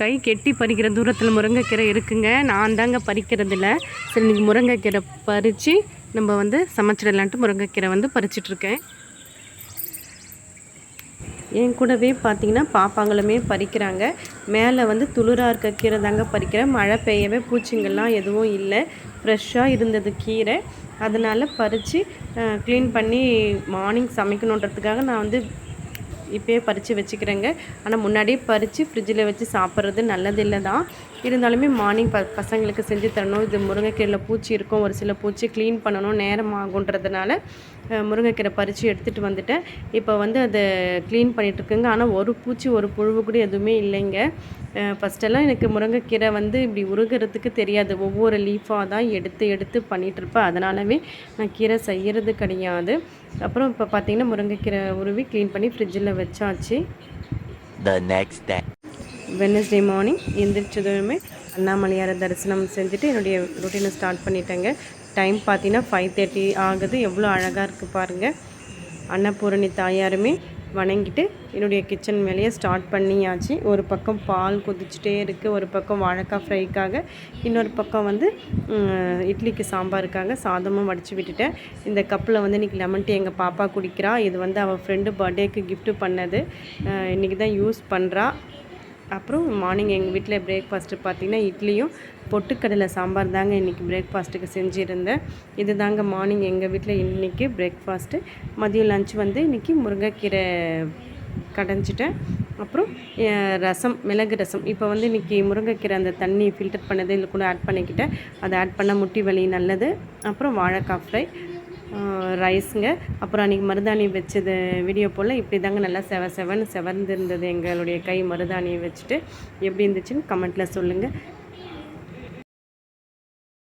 கை கெட்டி பறிக்கிற தூரத்தில் முருங்கைக்கீரை இருக்குங்க. நான் தாங்க பறிக்கிறதில்ல. சரி இன்றைக்கி முருங்கைக்கீரை பறித்து நம்ம வந்து சமைச்சிடலான்ட்டு முருங்கைக்கீரை வந்து பறிச்சிட்ருக்கேன். என் கூடவே பார்த்திங்கன்னா பாப்பாங்களுமே பறிக்கிறாங்க. மேலே வந்து துளிராக இருக்க கீரை தாங்க பறிக்கிறேன். மழை பெய்யவே பூச்சிங்கள்லாம் எதுவும் இல்லை. ஃப்ரெஷ்ஷாக இருந்தது கீரை. அதனால் பறித்து க்ளீன் பண்ணி மார்னிங் சமைக்கணுன்றதுக்காக நான் வந்து இப்போயே பறித்து வச்சுக்கிறேங்க. ஆனால் முன்னாடியே பறித்து ஃப்ரிட்ஜில் வச்சு சாப்பிட்றது நல்லதில்லை தான். இருந்தாலுமே மார்னிங் பசங்களுக்கு செஞ்சு தரணும். இது முருங்கைக்கீரையில் பூச்சி இருக்கும், ஒரு சில பூச்சி க்ளீன் பண்ணணும், நேரம் ஆகுன்றதுனால முருங்கைக்கீரை பறித்து எடுத்துகிட்டு வந்துட்டேன். இப்போ வந்து அதை க்ளீன் பண்ணிகிட்ருக்குங்க. ஆனால் ஒரு பூச்சி ஒரு புழு கூட எதுவுமே இல்லைங்க. ஃபஸ்ட்டெல்லாம் எனக்கு முருங்கைக்கீரை வந்து இப்படி உருகிறதுக்கு தெரியாது. ஒவ்வொரு லீஃபாக தான் எடுத்து எடுத்து பண்ணிகிட்ருப்பேன். அதனாலவே நான் கீரை செய்கிறது கிடையாது. அப்புறம் இப்போ பார்த்திங்கன்னா முருங்கைக்கீரை உருவி க்ளீன் பண்ணி ஃப்ரிட்ஜில் வச்சாச்சு. வெட்னஸ்டே மார்னிங் எந்திரிச்சதுமே அண்ணாமலையாரை தரிசனம் செஞ்சுட்டு என்னுடைய ரொட்டீனை ஸ்டார்ட் பண்ணிட்டேங்க. டைம் பார்த்தீங்கன்னா 5:30 ஆகுது. எவ்வளோ அழகாக இருக்குது பாருங்கள். அன்னபூரணி தாயாருமே வணங்கிட்டு என்னுடைய கிச்சன் வேலையை ஸ்டார்ட் பண்ணியாச்சு. ஒரு பக்கம் பால் கொதிச்சுட்டே இருக்குது, ஒரு பக்கம் வாழைக்காய் ஃப்ரைக்காக, இன்னொரு பக்கம் வந்து இட்லிக்கு சாம்பாருக்காக சாதமும் வடித்து விட்டுட்டேன். இந்த கப்பில் வந்து இன்றைக்கி லெமன் டீ எங்கள் பாப்பா குடிக்கிறா. இது வந்து அவள் ஃப்ரெண்டு பர்த்டேக்கு கிஃப்ட்டு பண்ணது. இன்றைக்கி தான் யூஸ் பண்ணுறா. அப்புறம் மார்னிங் எங்கள் வீட்டில் பிரேக்ஃபாஸ்ட்டு பார்த்திங்கன்னா இட்லியும் பொட்டுக்கடலை சாம்பார் தாங்க இன்றைக்கி பிரேக்ஃபாஸ்ட்டுக்கு செஞ்சுருந்தேன். இது தாங்க மார்னிங் எங்கள் வீட்டில் இன்றைக்கி பிரேக்ஃபாஸ்ட்டு. மதியம் லஞ்ச் வந்து இன்றைக்கி முருங்கைக்கீரை கடைஞ்சிட்டேன். அப்புறம் ரசம், மிளகு ரசம். இப்போ வந்து இன்றைக்கி முருங்கைக்கீரை அந்த தண்ணி ஃபில்டர் பண்ணது இதில் கூட ஆட் பண்ணிக்கிட்டேன். அதை ஆட் பண்ணால் முட்டி வலி நல்லது. அப்புறம் வாழைக்காய் ஃப்ரை, ரைஸுங்க. அப்புறம் அன்றைக்கி மருதாணி வச்சது வீடியோ போல் இப்படி தாங்க நல்லா செவர்ந்து இருந்தது எங்களுடைய கை மருதாணியை வச்சுட்டு. எப்படி இருந்துச்சுன்னு கமெண்ட்டில் சொல்லுங்கள்.